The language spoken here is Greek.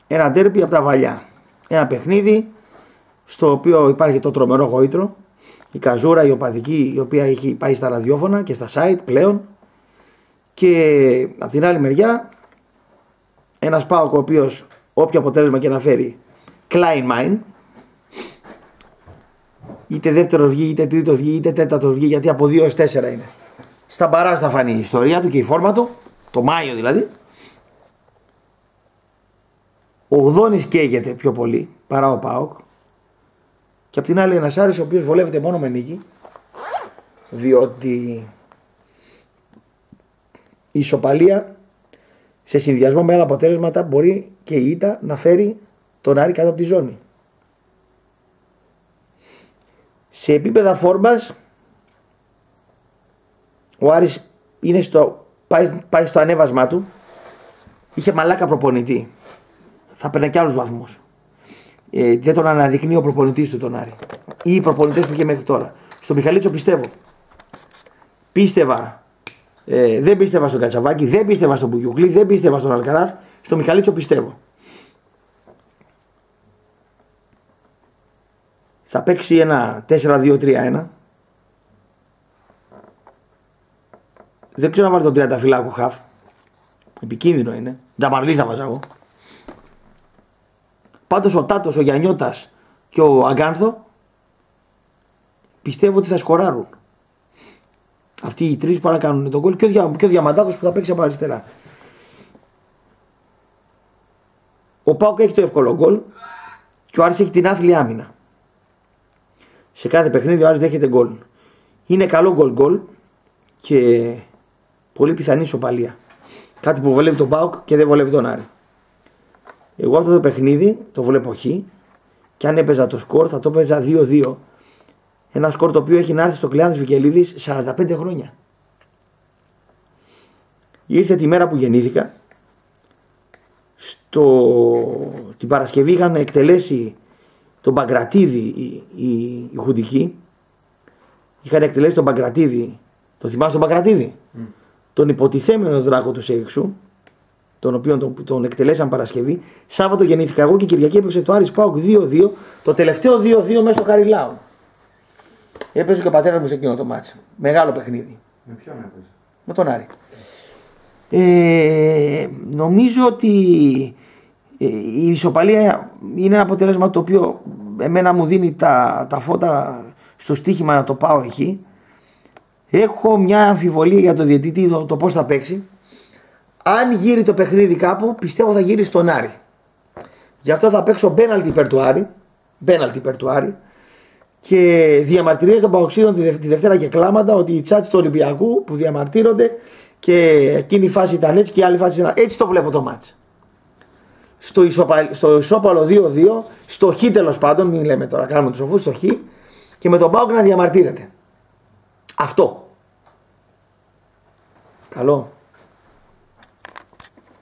ένα ντέρμπι από τα παλιά. Ένα παιχνίδι στο οποίο υπάρχει το τρομερό γόητρο, η καζούρα, η οπαδική, η οποία έχει πάει στα ραδιόφωνα και στα site πλέον. Και από την άλλη μεριά ένας ΠΑΟΚ ο οποίος όποιο αποτέλεσμα και να φέρει Klein Mine, είτε δεύτερο βγει, είτε τρίτο βγει, είτε τέταρτο βγει, γιατί από 2 έως 4 είναι. Στα μπαράζ θα φανεί η ιστορία του και η φόρμα του, το Μάιο δηλαδή. Ο Γδόνης καίγεται πιο πολύ παρά ο ΠΑΟΚ. Και απ' την άλλη ένας Άρης ο οποίος βολεύεται μόνο με νίκη, διότι η ισοπαλία σε συνδυασμό με άλλα αποτέλεσματα μπορεί και η ήττα να φέρει τον Άρη κάτω από τη ζώνη. Σε επίπεδα φόρμας ο Άρης είναι πάει στο ανέβασμά του. Είχε μαλάκα προπονητή. Θα παίρνει και άλλους βαθμούς. Δεν τον αναδεικνύει ο προπονητής του τον Άρη. Ή οι προπονητές που είχε μέχρι τώρα. Στο Μιχαλίτσο πιστεύω. Πίστευα. Δεν πίστευα στον Κατσαβάκη, δεν πίστευα στον Μπουγιουκλή, δεν πίστευα στον Αλκαράθ. Στο Μιχαλίτσο πιστεύω. Θα παίξει ένα 4-2-3-1. Δεν ξέρω να βάλει τον Τριανταφυλάκο χαφ. Επικίνδυνο είναι. Νταμαρλί θα βάζα εγώ. Πάντως ο Τάτος, ο Γιαννιώτας και ο Αγκάνθο πιστεύω ότι θα σκοράρουν. Αυτοί οι τρεις που να κάνουν τον γκολ και ο Διαμαντάκος που θα παίξει από αριστερά. Ο ΠΑΟΚ έχει το εύκολο γκολ και ο Άρης έχει την άθλη άμυνα. Σε κάθε παιχνίδι ο Άρης δέχεται γκολ. Είναι καλό γκολ και πολύ πιθανή ισοπαλία. Κάτι που βολεύει τον ΠΑΟΚ και δεν βολεύει τον Άρη. Εγώ αυτό το παιχνίδι το βλέπω χ και αν έπαιζα το σκορ θα το έπαιζα 2-2. Ένα σκορ το οποίο έχει να έρθει στο Κλεάνθης Βικελίδης 45 χρόνια. Ήρθε τη μέρα που γεννήθηκα. Την Παρασκευή είχαν εκτελέσει τον Παγκρατίδη οι Χουντικοί. Είχαν εκτελέσει τον Παγκρατίδη. Το θυμάσαι τον Παγκρατίδη? Τον υποτιθέμενο δράκο του Σέιξου, τον οποίο τον εκτελέσαν Παρασκευή. Σάββατο γεννήθηκα εγώ και Κυριακή έπαιξε το Άρης ΠΑΟΚ 2-2. Το τελευταίο 2-2 μέσα στο Χαριλάου. Έπαιζε και ο πατέρας μου σε εκείνο το μάτσο. Μεγάλο παιχνίδι. Με ποιον έπαιζε? Με τον Άρη. Νομίζω ότι η ισοπαλία είναι ένα αποτέλεσμα το οποίο εμένα μου δίνει τα φώτα στο στοίχημα να το πάω εκεί. Έχω μια αμφιβολία για το διαιτητή το πώς θα παίξει. Αν γύρει το παιχνίδι κάπου, πιστεύω θα γύρει στον Άρη. Γι' αυτό θα παίξω πέναλτι υπέρ του Άρη. Και διαμαρτυρίες των Παοξίδων τη Δευτέρα και κλάματα ότι οι τσάτι του Ολυμπιακού που διαμαρτύρονται και εκείνη η φάση ήταν έτσι και η άλλη φάση ήταν έτσι. Το βλέπω το μάτς. Στο ισόπαλο 2-2, στο χ τέλος πάντων, μην λέμε τώρα, κάνουμε τους σοφούς, στο χ και με τον ΠΑΟΚ να διαμαρτύρεται. Αυτό. Καλό.